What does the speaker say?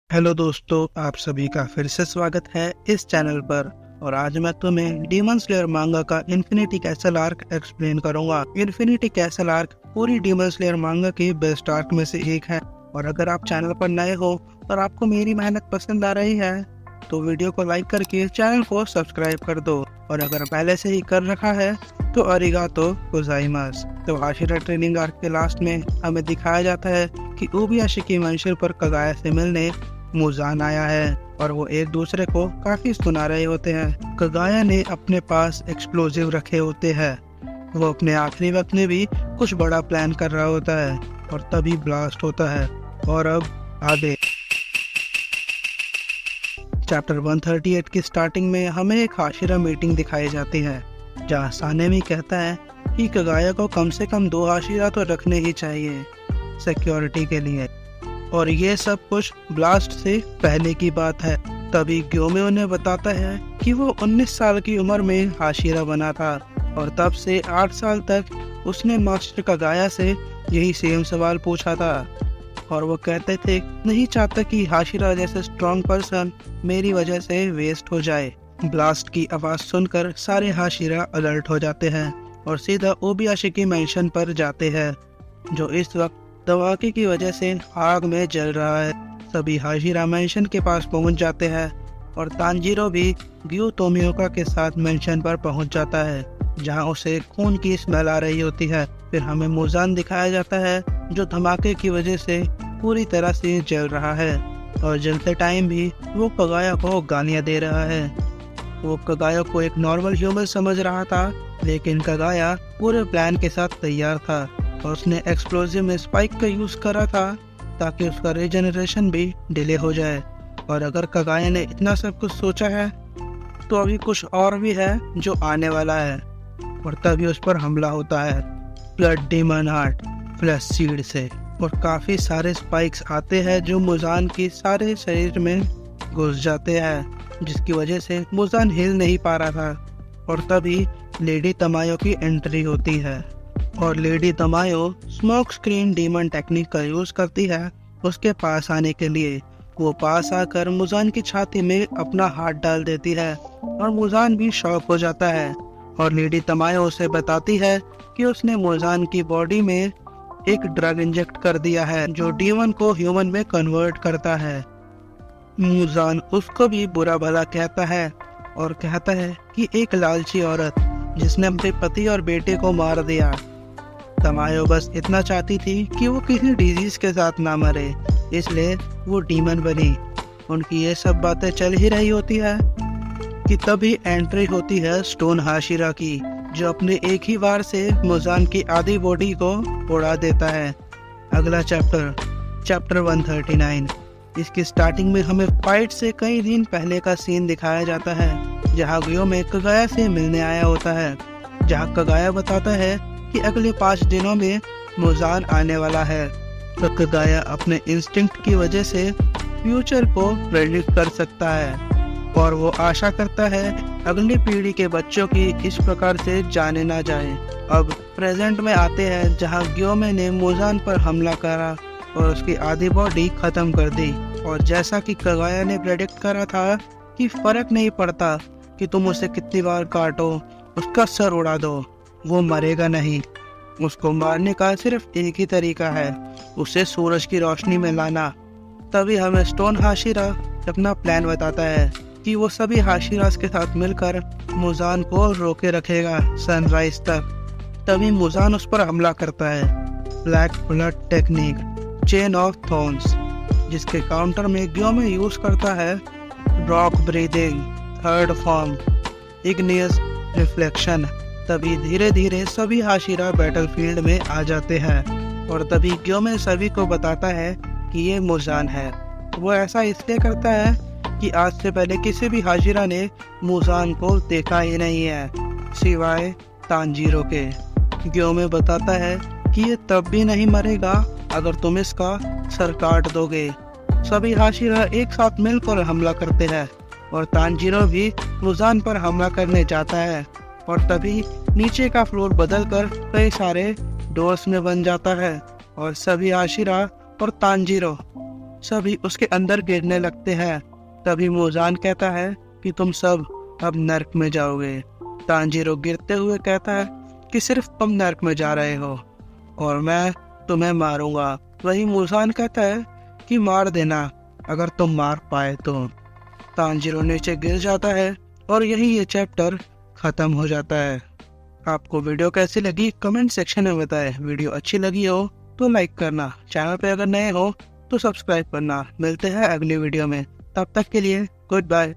Hello दोस्तों, आप सभी का फिर से स्वागत है इस चैनल पर। और आज मैं तुम्हें डीमन स्लेयर मांगा का इन्फिनिटी कैसल आर्क एक्सप्लेन करूंगा। इन्फिनिटी कैसल आर्क पूरी डीमन स्लेयर मांगा की बेस्ट आर्क में से एक है। और अगर आप चैनल पर नए हो और आपको मेरी मेहनत पसंद आ रही है तो वीडियो को लाइक करके चैनल को सब्सक्राइब कर दो। और अगर पहले से ही कर रखा है तो अरिगातो गोजाइमास। तो हाशिरा ट्रेनिंग आर्क के लास्ट में हमें दिखाया जाता है कि ओबीयाशिकी मंजिल पर कगाया से मिलने मुजान आया है और वो एक दूसरे को काफी सुना रहे होते हैं। कगाया ने अपने पास एक्सप्लोजिव रखे होते हैं। वो अपने आखिरी वक्त में भी कुछ बड़ा प्लान कर रहा होता है और तभी ब्लास्ट होता है। और अब आगे चैप्टर 138 की स्टार्टिंग में हमें एक हाशिरा मीटिंग दिखाई जाती है जहाँ सानेमी कहता है कि कगाया को कम से कम 2 हाशिरा तो रखने ही चाहिए सिक्योरिटी के लिए। और ये सब कुछ ब्लास्ट से पहले की बात है। तभी ग्योमे उन्हें बताता है कि वो 19 साल की उम्र में हाशिरा बना था और तब से 8 साल तक उसने मास्टर कगाया से यही सेम सवाल पूछा था। और वो कहते थे नहीं चाहता कि हाशिरा जैसे स्ट्रॉन्ग पर्सन मेरी वजह से वेस्ट हो जाए। ब्लास्ट की आवाज सुनकर सारे हाशिरा अलर्ट हो जाते हैं और सीधा ओबीयाशिकी मेंशन पर जाते हैं जो इस वक्त धमाके की वजह से आग में जल रहा है। सभी हाशिरा मेंशन के पास पहुंच जाते हैं और तांजीरो भी ग्यूतोमियोका के साथ मेंशन पर पहुंच जाता है जहां उसे खून की स्मेल आ रही होती है। फिर हमें मुजान दिखाया जाता है जो धमाके की वजह से पूरी तरह से जल रहा है और जलते टाइम भी वो कगाया को गालियां दे रहा है। वो कगाया को एक नॉर्मल ह्यूमन समझ रहा था लेकिन कगाया पूरे प्लान के साथ तैयार था और उसने एक्सप्लोजिव में स्पाइक का यूज करा था ताकि उसका रीजनरेशन भी डिले हो जाए। और अगर कगाया ने इतना सब कुछ सोचा है तो अभी कुछ और भी है जो आने वाला है। और तभी उस पर हमला होता है blood demon heart flash seed से और काफी सारे स्पाइक्स आते हैं जो मुजान की सारे शरीर में घुस जाते हैं जिसकी वजह से मुजान हिल नहीं पा रहा था। और तभी लेडी तमायो की एंट्री होती है और lady Tamayo smoke screen demon technique का यूज करती है उसके पास आने के लिए। वो पास आकर मुजान की छाती में अपना हाथ डाल देती है और मुजान भी शॉक हो जाता है। और लेडी तमायो उसे बताती है कि उसने मुजान की बॉडी में एक ड्रग इंजेक्ट कर दिया है जो डीमन को ह्यूमन में कन्वर्ट करता है। मुजान उसको भी बुरा भला कहता है और कहता है कि एक लालची औरत जिसने अपने पति और बेटे को मार दिया। तमायो बस इतना चाहती थी कि वो किसी डिजीज के साथ ना मरे इसलिए वो डीमन बनी। उनकी ये सब बातें चल ही रही होती है कि तभी एंट्री होती है स्टोन हाशिरा की जो अपने एक ही वार से मुजान की आधी बॉडी को उड़ा देता है। अगला चैप्टर 139। इसकी स्टार्टिंग में हमें फाइट से कई दिन पहले का सीन दिखाया जाता है जहाँ ग्योमे कगाया से मिलने आया होता है। जहाँ कगाया बताता है कि अगले 5 दिनों में मुजान आने वाला है। तो कगाया अपने इंस्टिंक्ट की वजह से फ्यूचर को प्रेडिक्ट कर सकता है और वो आशा करता है अगली पीढ़ी के बच्चों की इस प्रकार से जाने ना जाए। अब प्रेजेंट में आते हैं जहां ग्योमे ने मुजान पर हमला करा और उसकी आधी बॉडी खत्म कर दी। और जैसा कि कगाया ने प्रेडिक्ट करा था कि फर्क नहीं पड़ता कि तुम उसे कितनी बार काटो, उसका सर उड़ा दो, वो मरेगा नहीं। उसको मारने का सिर्फ एक ही तरीका है, उसे सूरज की रोशनी में लाना। तभी हमें स्टोन हाशिरा अपना प्लान बताता है कि वो सभी हाशिरास के साथ मिलकर मुजान को रोके रखेगा सनराइज तक। तभी मुजान उस पर हमला करता है black blood technique chain of thorns जिसके काउंटर में ग्योमे यूज करता है rock breathing third form igneous reflection. तभी धीरे धीरे सभी हाशिरा बैटलफील्ड में आ जाते हैं और तभी ग्योमे सभी को बताता है कि ये मुजान है। वो ऐसा इसलिए करता है कि आज से पहले किसी भी हाशिरा ने मुजान को देखा ही नहीं है सिवाय तांजीरो के। ग्योमे बताता है कि ये तब भी नहीं मरेगा अगर तुम इसका सर काट दोगे। सभी हाशिरा एक साथ मिलकर हमला करते हैं और तांजीरो भी मुजान पर हमला करने जाता है और तभी नीचे का फ्लोर बदलकर कई सारे डोर्स में बन जाता है और सभी हाशिरा और तांजीरो सभी उसके अंदर गिरने लगते हैं। तभी मुजान कहता है कि तुम सब अब नर्क में जाओगे। तांजीरो गिरते हुए कहता है कि सिर्फ तुम नर्क में जा रहे हो और मैं तुम्हें मारूंगा। वही मुजान कहता है कि मार देना अगर तुम मार पाए तो। तांजीरो नीचे गिर जाता है और यही ये चैप्टर खत्म हो जाता है। आपको वीडियो कैसी लगी कमेंट सेक्शन में बताएं। वीडियो अच्छी लगी हो तो लाइक करना, चैनल पे अगर नए हो तो सब्सक्राइब करना। मिलते हैं अगली वीडियो में, तब तक के लिए गुड बाय।